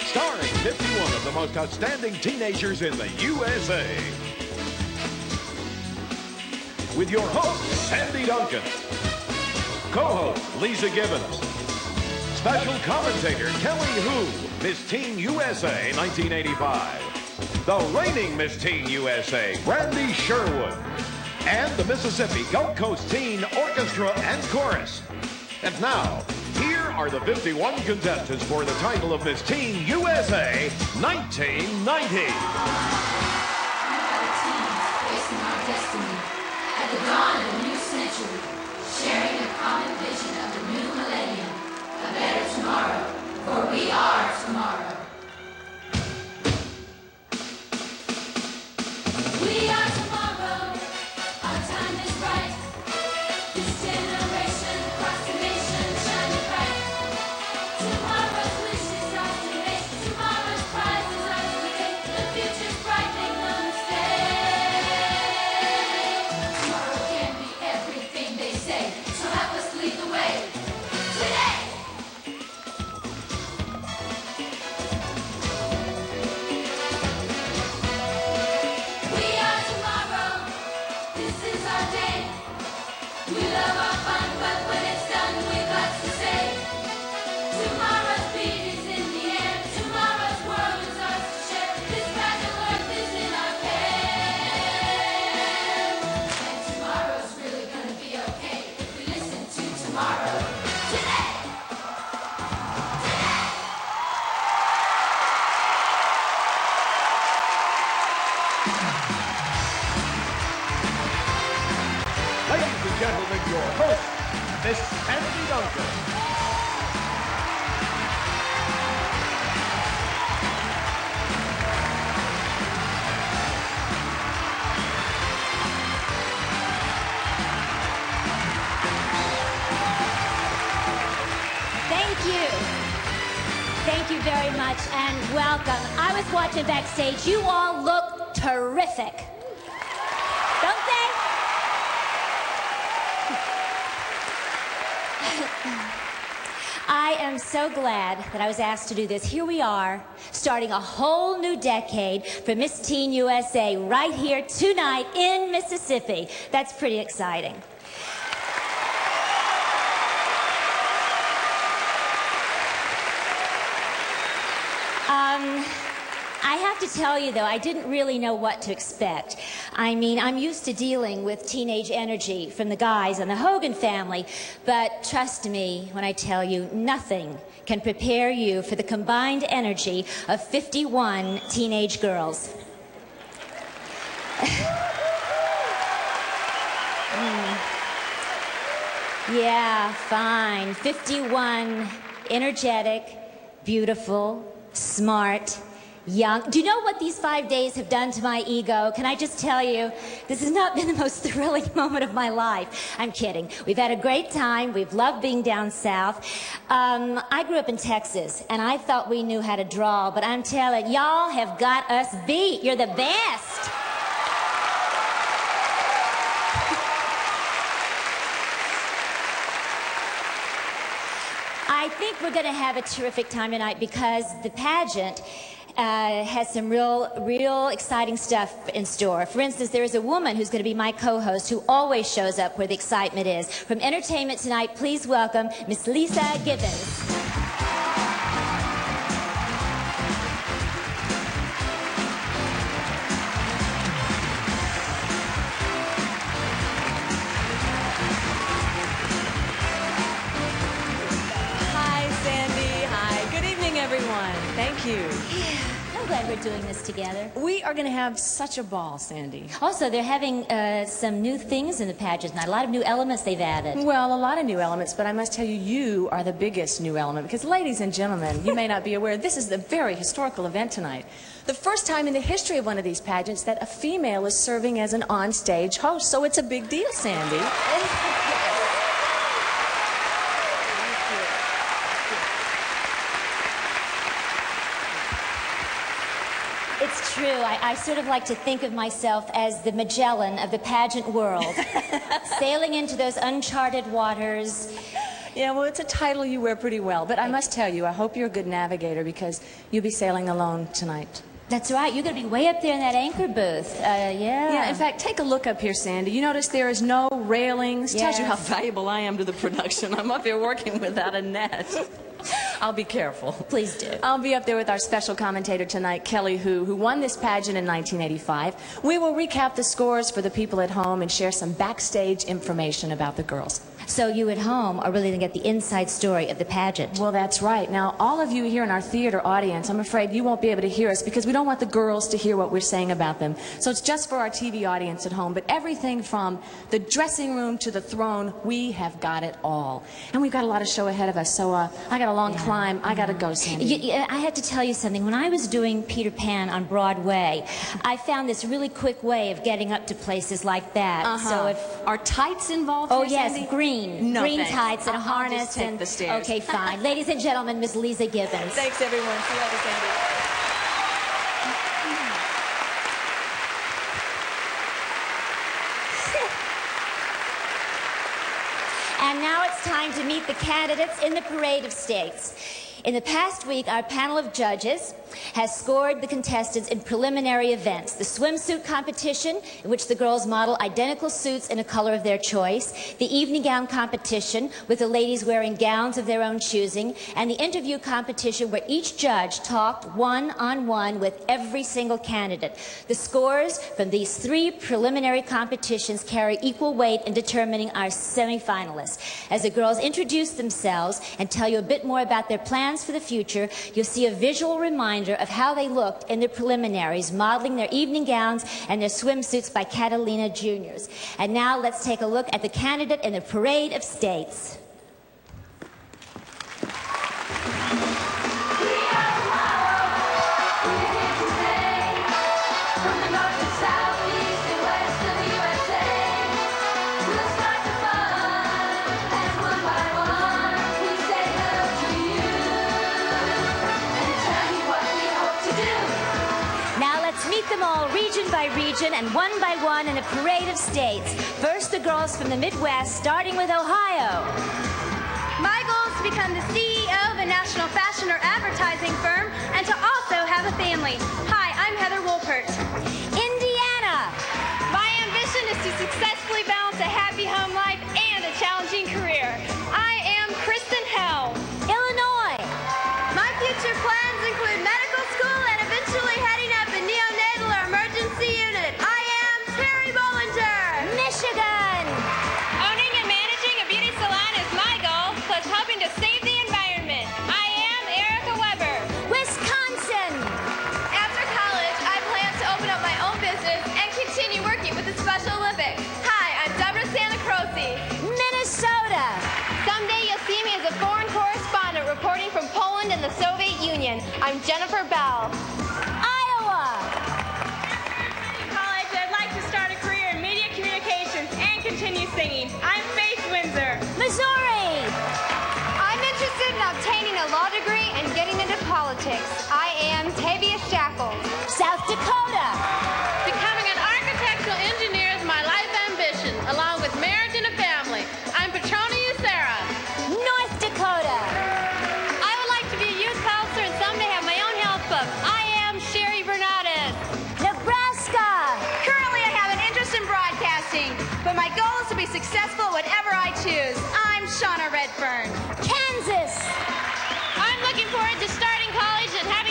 starring 51 of the most outstanding teenagers in the USA. With your host, Sandy Duncan. Co-host, Lisa Gibbons. Special commentator, Kelly Hu, Miss Teen USA 1985. The reigning Miss Teen USA, Brandy Sherwood. And the Mississippi Gulf Coast Teen Orchestra and Chorus. And now, here are the 51 contestants for the title of Miss Teen USA 1990. At the dawn of a new century, sharing a common vision of the new millennium, a better tomorrow, for we are tomorrow. We are tomorrow, our time is bright. This generation across the nation shining bright. Tomorrow's wishes are to make, tomorrow's prizes are to take. The future's bright, make no mistake. Ladies and gentlemen, your host, Miss Sandy Duncan. Thank you. Thank you very much and welcome. I was watching backstage. You all look terrific. Don't they? I am so glad that I was asked to do this. Here we are, starting a whole new decade for Miss Teen USA right here tonight in Mississippi. That's pretty exciting. I have to tell you, though, I didn't really know what to expect. I mean, I'm used to dealing with teenage energy from the guys on the Hogan family, but trust me when I tell you, nothing can prepare you for the combined energy of 51 teenage girls. Yeah, fine. 51 energetic, beautiful, smart, young. Do you know what these 5 days have done to my ego? Can I just tell you, this has not been the most thrilling moment of my life. I'm kidding. We've had a great time. We've loved being down south. I grew up in Texas, and I thought we knew how to draw, but I'm telling you, y'all have got us beat. You're the best. I think we're going to have a terrific time tonight because the pageant has some real exciting stuff in store. For instance, there is a woman who's going to be my co-host who always shows up where the excitement is. From Entertainment Tonight, please welcome Miss Lisa Gibbons. Thank you. Yeah, I'm glad we're doing this together. We are going to have such a ball, Sandy. Also, they're having some new things in the pageant tonight, a lot of new elements they've added. Well, a lot of new elements, but I must tell you, you are the biggest new element because, ladies and gentlemen, you may not be aware, this is a very historical event tonight. The first time in the history of one of these pageants that a female is serving as an on-stage host, so it's a big deal, Sandy. It's true. I sort of like to think of myself as the Magellan of the pageant world, sailing into those uncharted waters, Yeah, well, it's a title you wear pretty well. But I must tell you, I hope you're a good navigator because you'll be sailing alone tonight. That's right. You're going to be way up there in that anchor booth. Yeah. Yeah, in fact, take a look up here, Sandy. You notice there is no railings. Tells you how valuable I am to the production. I'm up here working without a net. I'll be careful. Please do. I'll be up there with our special commentator tonight, Kelly who won this pageant in 1985. We will recap the scores for the people at home and share some backstage information about the girls. So you at home are really going to get the inside story of the pageant. Well, that's right. Now, all of you here in our theater audience, I'm afraid you won't be able to hear us because we don't want the girls to hear what we're saying about them. So it's just for our TV audience at home. But everything from the dressing room to the throne, we have got it all. And we've got a lot of show ahead of us. So I got a long climb. I got to go, Sandy. I had to tell you something. When I was doing Peter Pan on Broadway, I found this really quick way of getting up to places like that. So if Are tights involved Oh, here, yes, Sandy? green. No, green thanks. tights and a I'll harness. just take the stairs. Okay, fine. Ladies and gentlemen, Miss Lisa Gibbons. Thanks, everyone. See you later, Sandy. And now it's time to meet the candidates in the Parade of States. In the past week, our panel of judges has scored the contestants in preliminary events. The swimsuit competition, in which the girls model identical suits in a color of their choice, the evening gown competition, with the ladies wearing gowns of their own choosing, and the interview competition where each judge talked one-on-one with every single candidate. The scores from these three preliminary competitions carry equal weight in determining our semifinalists. As the girls introduce themselves and tell you a bit more about their plans for the future, you'll see a visual reminder of how they looked in the preliminaries, modeling their evening gowns and their swimsuits by Catalina Juniors. And now let's take a look at the candidate in the Parade of States. Them all region by region and one by one in a parade of states. First, the girls from the Midwest, starting with Ohio. My goal is to become the CEO of a national fashion or advertising firm and to also have a family. Hi, I'm Heather Wolpert. Indiana. My ambition is to successfully balance a happy home life and a challenging career. I am Kristen Hell. Illinois. My future plans include medical school and eventually heading up a neonatal or emergency unit. I am Terry Bollinger. Michigan. Owning and managing a beauty salon is my goal, plus helping to save the environment. I am Erica Weber. Wisconsin. After college, I plan to open up my own business and continue working with the Special Olympics. Hi, I'm Deborah Santa Croce. Minnesota. Someday you'll see me as a foreign correspondent reporting from Poland and the Soviet Union. I'm Jennifer Bell. Iowa. College, I'd like to start a career in media communications and continue singing. I'm Faith Windsor. Missouri. I'm interested in obtaining a law degree and getting into politics. I am Tavia Shackles. South Dakota. Becoming an architectural engineer is my life ambition, along with marriage and a family. I'm Petrona Ucera. North Dakota. I would like to be a youth counselor and someday have my own health book. I am Sherry Bernardez. Nebraska. Currently, I have an interest in broadcasting, but my goal is to be successful whatever I choose. I'm Shauna Redfern. Kansas. I'm looking forward to starting college and having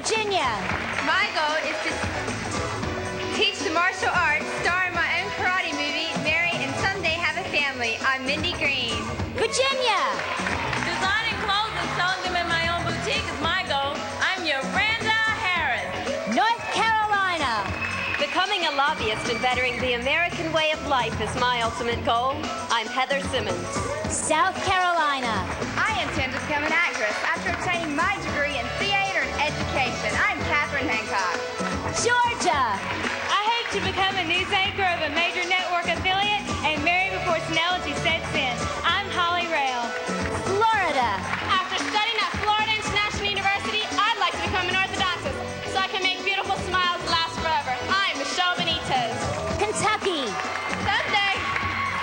Virginia. My goal is to teach the martial arts, star in my own karate movie, marry, and someday have a family. I'm Mindy Green. Virginia. Designing clothes and selling them in my own boutique is my goal. I'm Yolanda Harris. North Carolina. Becoming a lobbyist and bettering the American way of life is my ultimate goal. I'm Heather Simmons. South Carolina. I intend to become an actress after obtaining my degree in theater and education. I'm Catherine Hancock. Georgia. I hope to become a news anchor of a major network affiliate and marry before senility sets in. I'm Holly Rail. Florida. After studying at Florida International University, I'd like to become an orthodontist so I can make beautiful smiles last forever. I'm Michelle Benitez. Kentucky.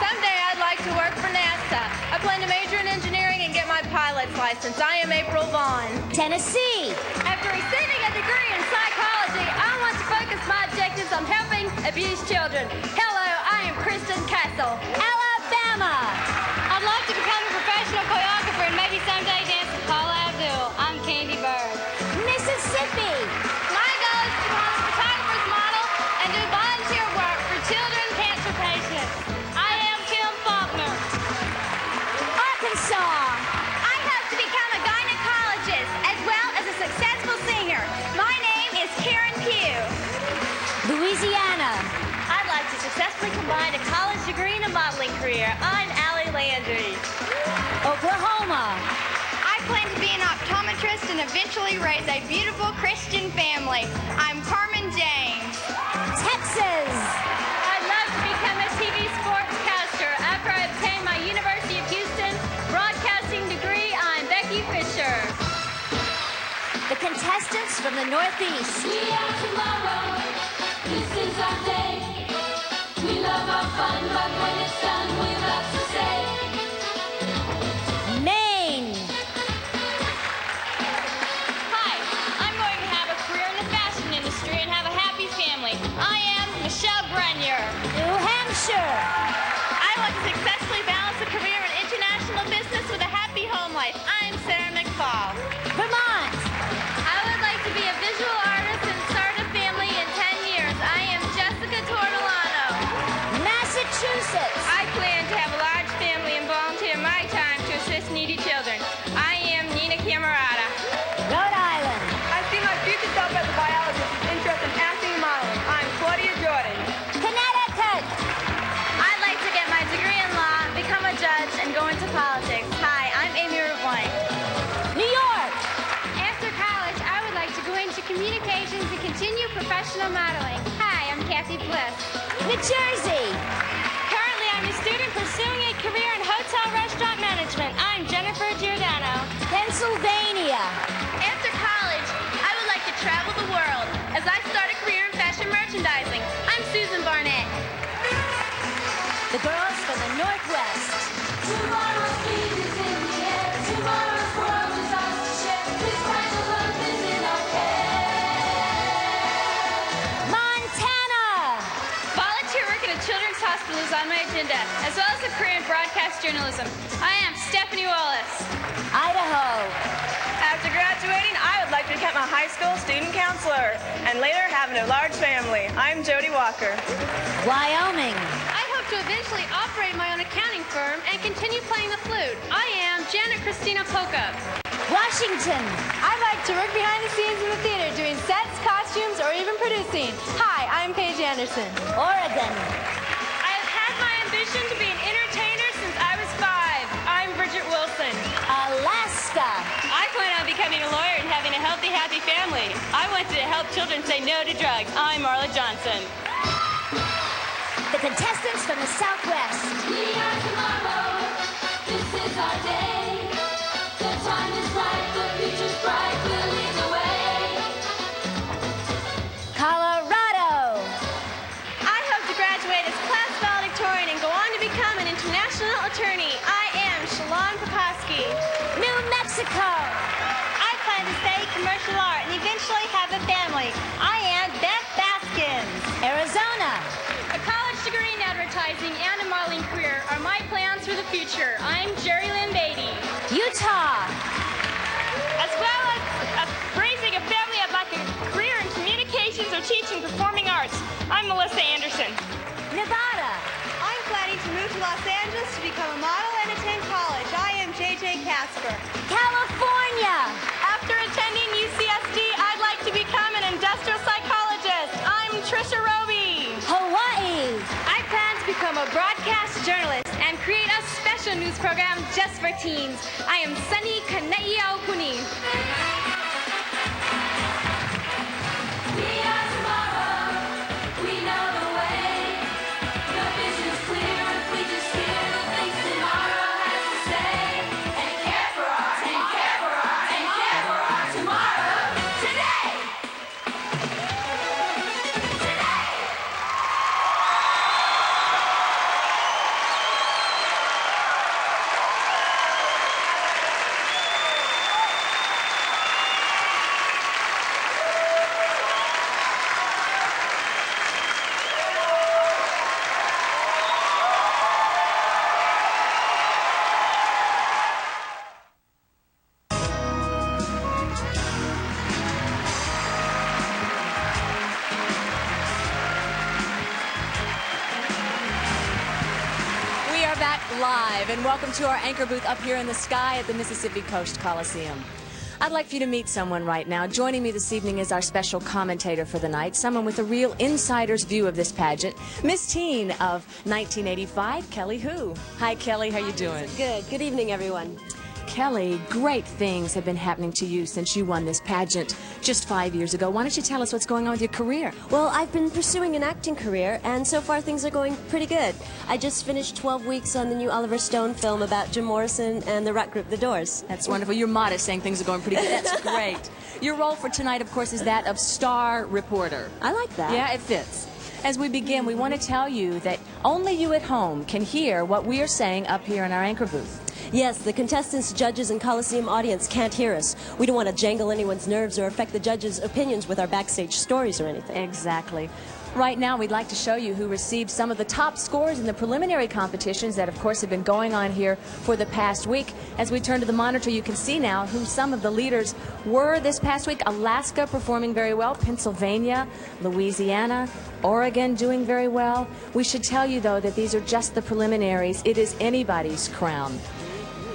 Someday I'd like to work for NASA. I plan to major in engineering and get my pilot's license. I am April Vaughn. Tennessee. After receiving a degree in psychology, I want to focus my objectives on helping abused children. Hello, I am Kristen Castle. Alabama. I'd like to become a professional choreographer and maybe someday dance with Paula Abdul. I'm Candy Bird. Mississippi. My goal is to become a photographer's model and do volunteer work for children cancer patients. I am Kim Faulkner. Arkansas. I hope to become a gynecologist as well as a successful singer. My name is Karen Pugh. Louisiana. I'd like to successfully combine a college degree and a modeling career. I'm Allie Landry. Oklahoma. I plan to be an optometrist and eventually raise a beautiful Christian family. I'm Carmen James. Texas. I'd love to become a TV sportscaster after I obtain my University of Houston broadcasting degree. I'm Becky Fisher. The contestants from the Northeast. We are tomorrow. This is our day. We love our fun, but when it's done, we've got to say. Maine. Hi, I'm going to have a career in the fashion industry and have a happy family. I am Michelle Grenier. New Hampshire. I want to successfully balance a career in international business with a happy home life. I'm Sarah McFall. Vermont. I would like to be a visual artist and start a family in 10 years. I am Jessica Tortolano. Massachusetts. I plan to have a large family and volunteer my time to assist needy children. I am Nina Camerata. Rhode Island. I see my future self as a biologist with interest in acting and modeling. I'm Claudia Jordan. Connecticut. I'd like to get my degree in law, become a judge, and go into politics. Hi, I'm Amy Revoy. New York. After college, I would like to go into communications and continue professional modeling. Hi, I'm Kathy Bliss. New Jersey. Currently, I'm a student pursuing a career in hotel restaurant management. I'm Jennifer Giordano. Pennsylvania. After college, I would like to travel the world as I start a career in fashion merchandising. I'm Susan Barnett. The girls from the Northwest. Tomorrow's dream is in the air. Tomorrow's world is ours to share. This fragile earth is in our care. Montana. Volunteer work at a children's hospital is on my agenda, as well as a career in broadcast journalism. I am Stephanie Wallace. Idaho. After graduating, I would like to become a high school student counselor and later have a large family. I'm Jody Walker. Wyoming. I hope to eventually operate my own accounting firm and continue playing the flute. I am Janet Christina Polka. Washington. I'd like to work behind the scenes in the theater, doing sets, costumes, or even producing. Hi, I'm Paige Anderson. Oregon. I have had my ambition to be an entertainer since I was 5. I'm Bridget Wilson. Alaska. I plan on becoming a lawyer and having a healthy, happy family. I wanted to help children say no to drugs. I'm Marla Johnson. The contestants from the Southwest. We are tomorrow. This is our day. The time is right. The future's bright. We'll lead the way. Colorado. I hope to graduate as class valedictorian and go on to become an international attorney. I am Shalon Pekoski. New Mexico. I plan to study commercial art and eventually have a family. I am Beth Baskins. Arizona. A college degree in advertising and a modeling career are my plans for the future. I'm Jerry Lynn Beatty. Utah. As well as raising a family, I'd like a kick-ass journalist and create a special news program just for teens. I am Sunny Kaneiaopuni. We are tomorrow. We know the way. The vision's clear if we just hear the things tomorrow has to say. And care for our tomorrow today. We are back live, and welcome to our anchor booth up here in the sky at the Mississippi Coast Coliseum. I'd like for you to meet someone right now. Joining me this evening is our special commentator for the night, someone with a real insider's view of this pageant, Miss Teen of 1985, Kelly Hu. Hi, Kelly. How you doing? Good. Good evening, everyone. Kelly, great things have been happening to you since you won this pageant just 5 years ago. Why don't you tell us what's going on with your career? Well, I've been pursuing an acting career, and so far things are going pretty good. I just finished 12 weeks on the new Oliver Stone film about Jim Morrison and the rock group The Doors. That's wonderful. You're modest, saying things are going pretty good. That's great. Your role for tonight, of course, is that of star reporter. I like that. Yeah, it fits. As we begin, we want to tell you that only you at home can hear what we are saying up here in our anchor booth. Yes, the contestants, judges, and Coliseum audience can't hear us. We don't want to jangle anyone's nerves or affect the judges' opinions with our backstage stories or anything. Exactly. Right now, we'd like to show you who received some of the top scores in the preliminary competitions that, of course, have been going on here for the past week. As we turn to the monitor, you can see now who some of the leaders were this past week. Alaska performing very well, Pennsylvania, Louisiana, Oregon doing very well. We should tell you, though, that these are just the preliminaries. It is anybody's crown.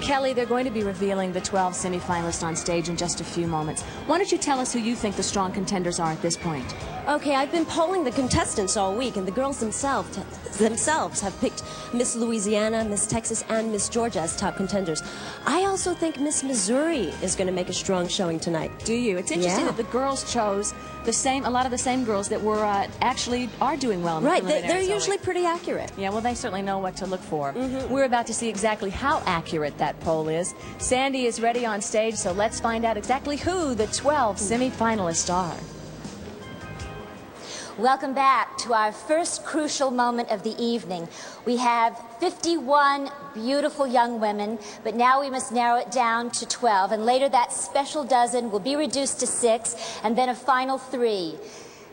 Kelly, they're going to be revealing the 12 semifinalists on stage in just a few moments. Why don't you tell us who you think the strong contenders are at this point? Okay, I've been polling the contestants all week, and the girls themselves have picked Miss Louisiana, Miss Texas, and Miss Georgia as top contenders. I also think Miss Missouri is going to make a strong showing tonight. Do you? It's interesting Yeah. that the girls chose a lot of the same girls that were actually are doing well in the Right, preliminaries they're all usually week. pretty accurate. Yeah, well, they certainly know what to look for. We're about to see exactly how accurate that poll is. Sandy is ready on stage, so let's find out exactly who the 12 semifinalists are. Welcome back to our first crucial moment of the evening. We have 51 beautiful young women, but now we must narrow it down to 12, and later that special dozen will be reduced to 6, and then a final 3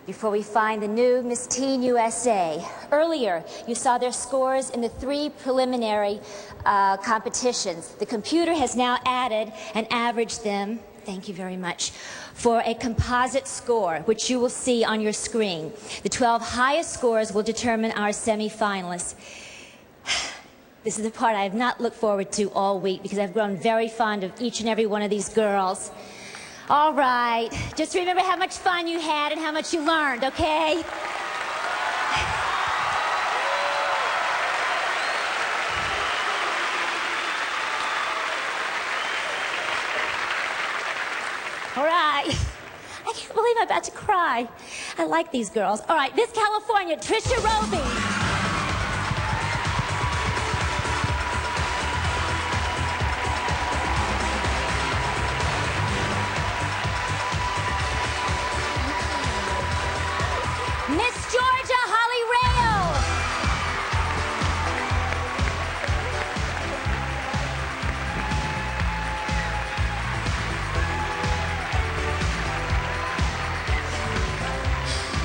before we find the new Miss Teen USA. Earlier, you saw their scores in the 3 preliminary competitions. The computer has now added and averaged them, thank you very much, for a composite score, which you will see on your screen. The 12 highest scores will determine our semifinalists. This is the part I have not looked forward to all week because I've grown very fond of each and every one of these girls. All right, just remember how much fun you had and how much you learned, okay? All right. I can't believe I'm about to cry. I like these girls. All right, Miss California, Trisha Roby. Miss Georgia, Holly Rayo.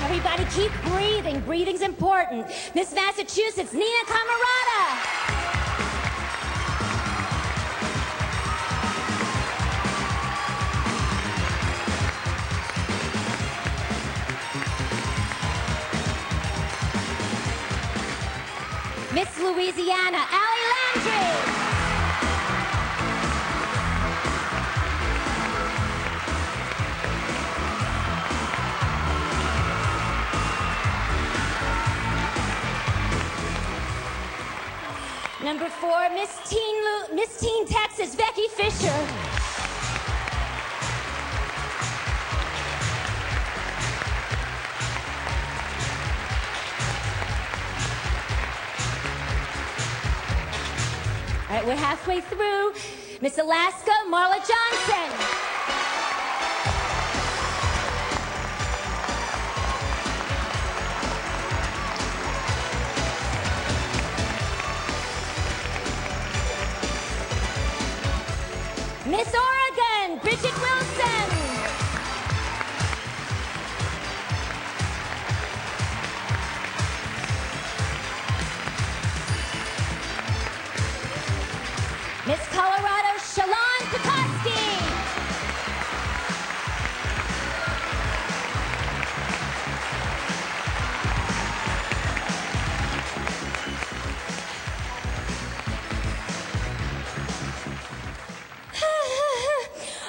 Everybody keep breathing. Breathing's important. Miss Massachusetts, Nina Camarada. Miss Louisiana, Allie Landry. Fisher. All right, we're halfway through. Miss Alaska, Marla Johnson. Miss Oregon, Bridget Wilson. Miss Colorado, Shalon Pekoski.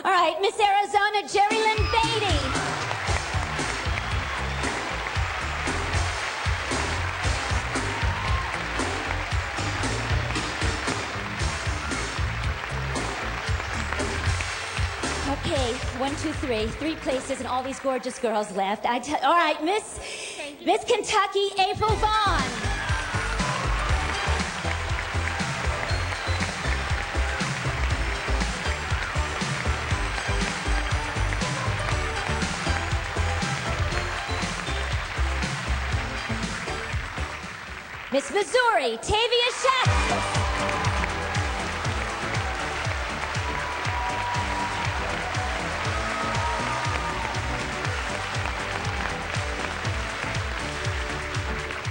All right, Miss Arizona, Jerry Lynn Beatty. Okay, 1, 2, 3. 3 places and all these gorgeous girls left. All right, Miss Kentucky, April Vaughn. Miss Missouri, Tavia Shastas.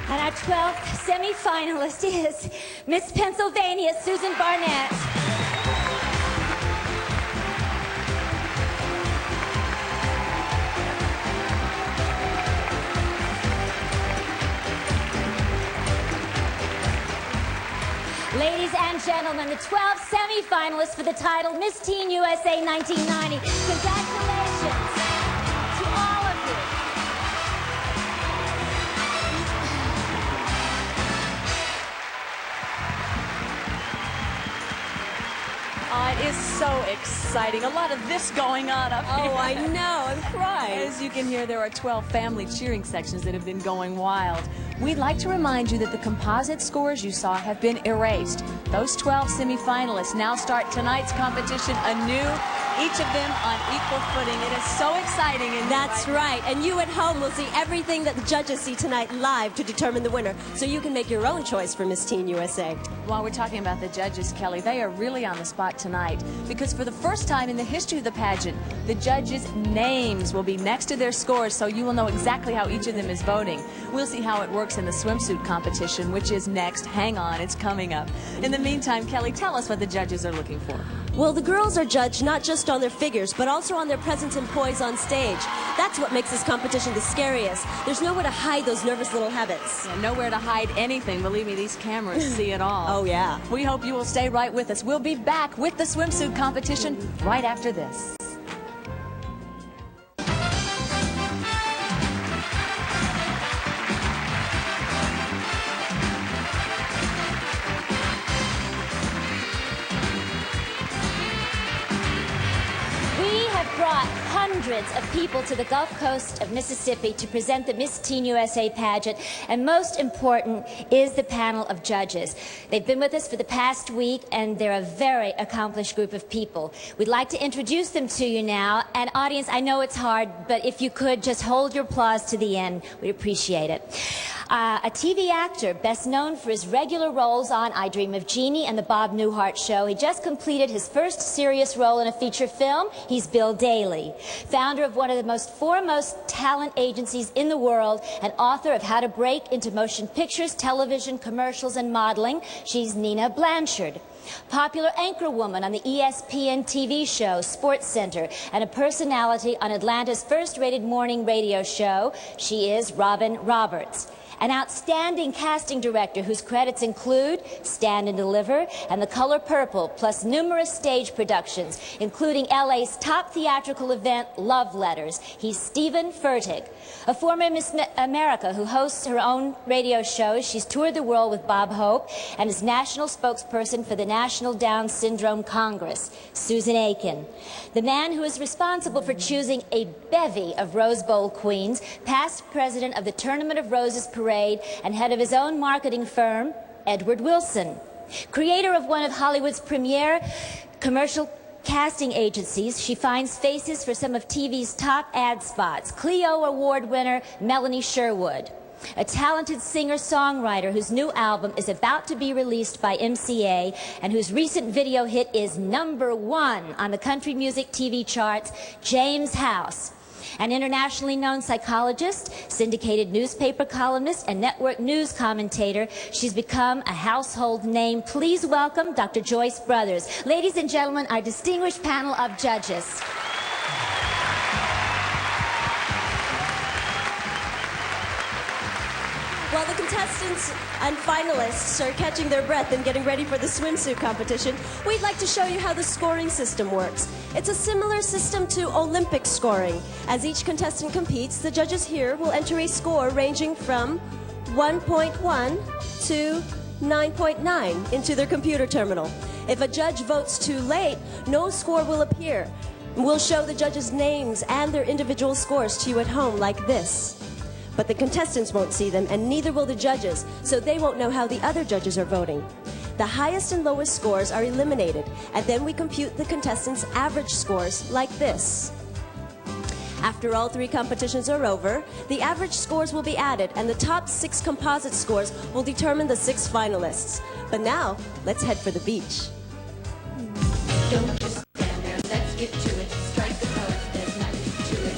And our 12th semi-finalist is Miss Pennsylvania, Susan Barnett. Ladies and gentlemen, the 12 semi-finalists for the title Miss Teen USA 1990. Congratulations to all of you. Oh, it is so exciting. A lot of this going on up here. Oh, I know. I'm crying. As you can hear, there are 12 family cheering sections that have been going wild. We'd like to remind you that the composite scores you saw have been erased. Those 12 semifinalists now start tonight's competition anew, each of them on equal footing. It is so exciting. And That's right. And you at home will see everything that the judges see tonight live to determine the winner, so you can make your own choice for Miss Teen USA. While we're talking about the judges, Kelly, they are really on the spot tonight because for the first time in the history of the pageant, the judges' names will be next to their scores, so you will know exactly how each of them is voting. We'll see how it works in the swimsuit competition, which is next. Hang on, it's coming up. In the meantime, Kelly, tell us what the judges are looking for. Well, the girls are judged not just on their figures, but also on their presence and poise on stage. That's what makes this competition the scariest. There's nowhere to hide those nervous little habits. Yeah, nowhere to hide anything. Believe me, these cameras see it all. Oh, yeah. We hope you will stay right with us. We'll be back with the swimsuit competition right after this. Brought hundreds of people to the Gulf Coast of Mississippi to present the Miss Teen USA pageant, and most important is the panel of judges. They've been with us for the past week, and they're a very accomplished group of people. We'd like to introduce them to you now, and audience, I know it's hard, but if you could just hold your applause to the end, we'd appreciate it. A TV actor best known for his regular roles on I Dream of Jeannie and The Bob Newhart Show. He just completed his first serious role in a feature film. He's Bill Daly, founder of one of the most foremost talent agencies in the world and author of How to Break into Motion Pictures, Television, Commercials, and Modeling. She's Nina Blanchard. Popular anchorwoman on the ESPN TV show SportsCenter and a personality on Atlanta's first-rated morning radio show. She is Robin Roberts. An outstanding casting director whose credits include Stand and Deliver and The Color Purple, plus numerous stage productions, including LA's top theatrical event, Love Letters. He's Stephen Furtick. A former Miss America who hosts her own radio shows. She's toured the world with Bob Hope and is national spokesperson for the National Down Syndrome Congress, Susan Aiken. The man who is responsible for choosing a bevy of Rose Bowl queens, past president of the Tournament of Roses Parade, and head of his own marketing firm, Edward Wilson. Creator of one of Hollywood's premier commercial casting agencies, she finds faces for some of TV's top ad spots. Clio Award winner Melanie Sherwood. A talented singer-songwriter whose new album is about to be released by MCA and whose recent video hit is #1 on the country music TV charts, James House. An internationally known psychologist, syndicated newspaper columnist, and network news commentator, she's become a household name. Please welcome Dr. Joyce Brothers. Ladies and gentlemen, our distinguished panel of judges. While the contestants and finalists are catching their breath and getting ready for the swimsuit competition, we'd like to show you how the scoring system works. It's a similar system to Olympic scoring. As each contestant competes, the judges here will enter a score ranging from 1.1 to 9.9 into their computer terminal. If a judge votes too late, no score will appear. We'll show the judges' names and their individual scores to you at home like this. But the contestants won't see them, and neither will the judges, so they won't know how the other judges are voting. The highest and lowest scores are eliminated, and then we compute the contestants' average scores like this. After all 3 competitions are over, the average scores will be added, and the top 6 composite scores will determine the 6 finalists. But now, let's head for the beach. Don't just stand there, let's get to it. Strike the pose, there's nothing to it.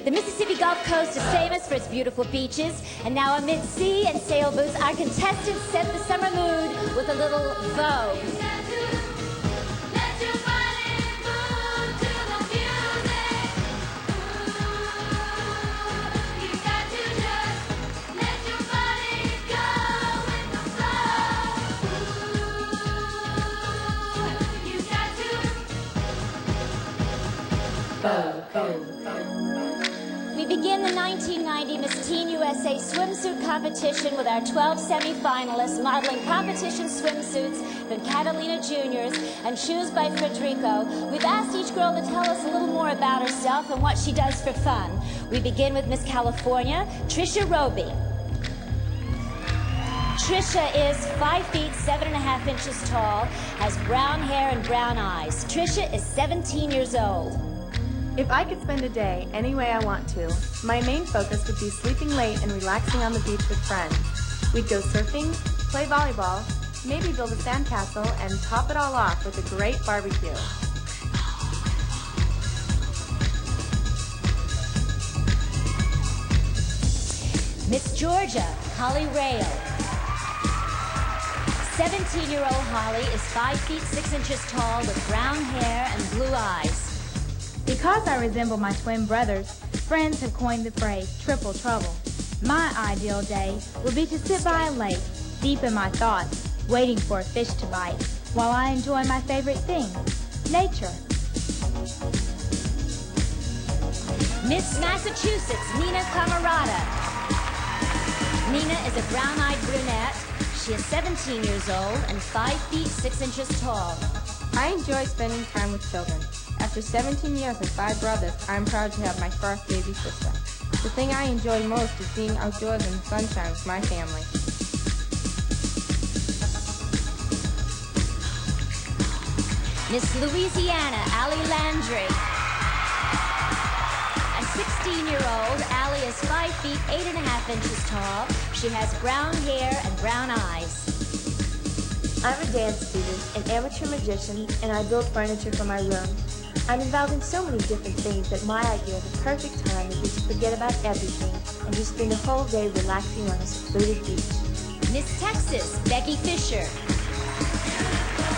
The Mississippi Gulf Coast is famous for its beautiful beaches, and now amid sea and sailboats, our contestants set the summer mood with a little vogue. Let your body move to the music. You got to just let your body go with the flow. You got to We begin the 1990 Miss Teen USA swimsuit competition with our 12 semi-finalists modeling competition swimsuits from Catalina Juniors and shoes by Frederico. We've asked each girl to tell us a little more about herself and what she does for fun. We begin with Miss California, Trisha Roby. Trisha is 5 feet 7.5 inches tall, has brown hair and brown eyes. Trisha is 17 years old. If I could spend a day any way I want to, my main focus would be sleeping late and relaxing on the beach with friends. We'd go surfing, play volleyball, maybe build a sandcastle, and top it all off with a great barbecue. Miss Georgia, Holly Rail. 17-year-old Holly is 5 feet 6 inches tall with brown hair and blue eyes. Because I resemble my twin brothers, friends have coined the phrase triple trouble. My ideal day would be to sit by a lake, deep in my thoughts, waiting for a fish to bite, while I enjoy my favorite thing, nature. Miss Massachusetts, Nina Camarada. Nina is a brown-eyed brunette. She is 17 years old and 5 feet 6 inches tall. I enjoy spending time with children. After 17 years and 5 brothers, I'm proud to have my first baby sister. The thing I enjoy most is being outdoors in the sunshine with my family. Miss Louisiana, Allie Landry. A 16-year-old, Allie is 5 feet 8.5 inches tall. She has brown hair and brown eyes. I'm a dance student, an amateur magician, and I build furniture for my room. I'm involved in so many different things that my idea of the perfect time would be to forget about everything and just spend a whole day relaxing on a secluded beach. Miss Texas, Becky Fisher.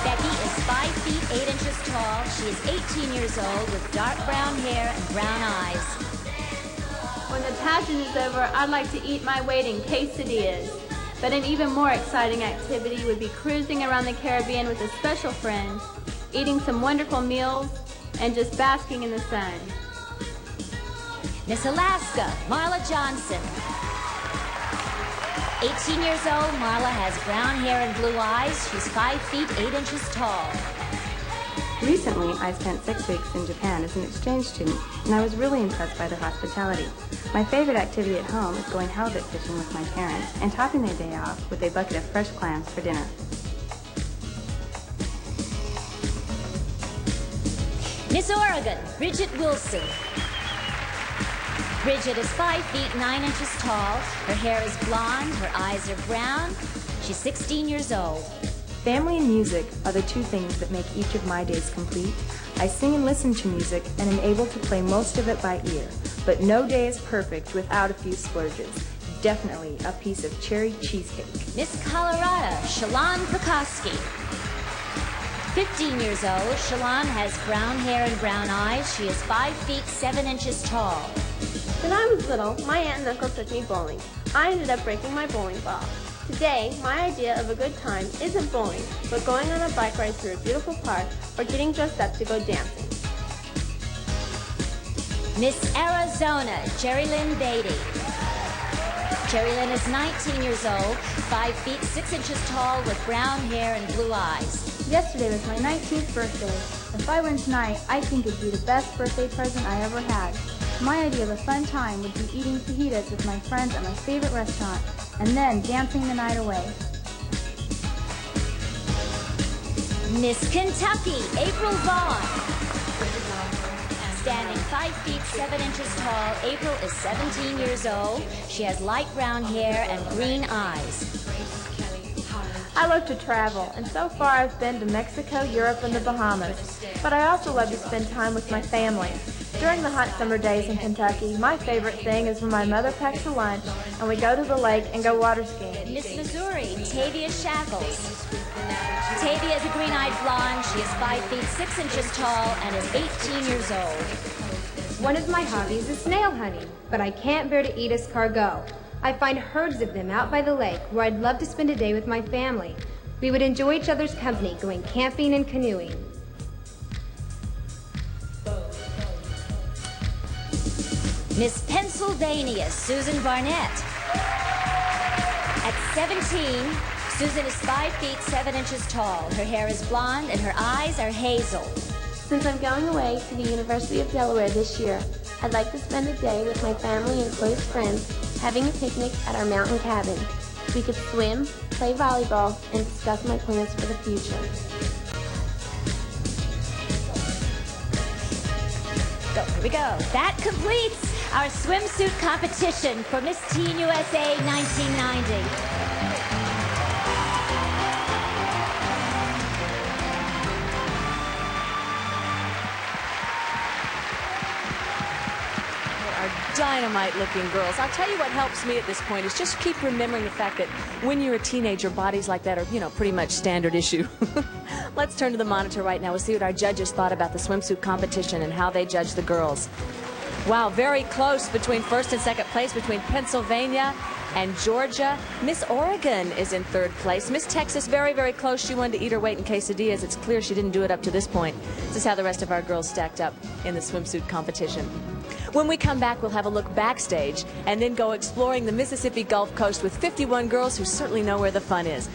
Becky is 5 feet 8 inches tall. She is 18 years old with dark brown hair and brown eyes. When the pageant is over, I'd like to eat my weight in quesadillas. But an even more exciting activity would be cruising around the Caribbean with a special friend, eating some wonderful meals, and just basking in the sun. Miss Alaska, Marla Johnson. 18 years old, Marla has brown hair and blue eyes. She's 5 feet 8 inches tall. Recently, I spent 6 weeks in Japan as an exchange student, and I was really impressed by their hospitality. My favorite activity at home is going halibut fishing with my parents and topping their day off with a bucket of fresh clams for dinner. Miss Oregon, Bridget Wilson. Bridget is 5 feet 9 inches tall. Her hair is blonde, her eyes are brown. She's 16 years old. Family and music are the two things that make each of my days complete. I sing and listen to music and am able to play most of it by ear, but no day is perfect without a few splurges. Definitely a piece of cherry cheesecake. Miss Colorado, Shalon Pekoski. 15 years old, Shalon has brown hair and brown eyes. She is 5 feet 7 inches tall. When I was little, my aunt and uncle took me bowling. I ended up breaking my bowling ball. Today, my idea of a good time isn't bowling, but going on a bike ride through a beautiful park or getting dressed up to go dancing. Miss Arizona, Jerry Lynn Beatty. Jerry Lynn is 19 years old, 5 feet 6 inches tall with brown hair and blue eyes. Yesterday was my 19th birthday. If I win tonight, I think it'd be the best birthday present I ever had. My idea of a fun time would be eating fajitas with my friends at my favorite restaurant, and then dancing the night away. Miss Kentucky, April Vaughn. Standing 5 feet 7 inches tall, April is 17 years old. She has light brown hair and green eyes. I love to travel, and so far I've been to Mexico, Europe, and the Bahamas. But I also love to spend time with my family. During the hot summer days in Kentucky, my favorite thing is when my mother packs a lunch and we go to the lake and go water skiing. Miss Missouri, Tavia Shackles. Tavia is a green-eyed blonde. She is 5 feet 6 inches tall and is 18 years old. One of my hobbies is snail hunting, but I can't bear to eat escargot. I find herds of them out by the lake where I'd love to spend a day with my family. We would enjoy each other's company going camping and canoeing. Miss Pennsylvania, Susan Barnett. At 17, Susan is 5 feet 7 inches tall. Her hair is blonde and her eyes are hazel. Since I'm going away to the University of Delaware this year, I'd like to spend a day with my family and close friends having a picnic at our mountain cabin. We could swim, play volleyball, and discuss my plans for the future. Here we go. That completes our swimsuit competition for Miss Teen USA 1990. Dynamite-looking girls. I'll tell you what helps me at this point is just keep remembering the fact that when you're a teenager, bodies like that are, pretty much standard issue. Let's turn to the monitor right now. We'll see what our judges thought about the swimsuit competition and how they judged the girls. Wow, very close between first and second place between Pennsylvania and Georgia. Miss Oregon is in third place. Miss Texas, very, very close. She wanted to eat her weight in quesadillas. It's clear she didn't do it up to this point. This is how the rest of our girls stacked up in the swimsuit competition. When we come back, we'll have a look backstage and then go exploring the Mississippi Gulf Coast with 51 girls who certainly know where the fun is.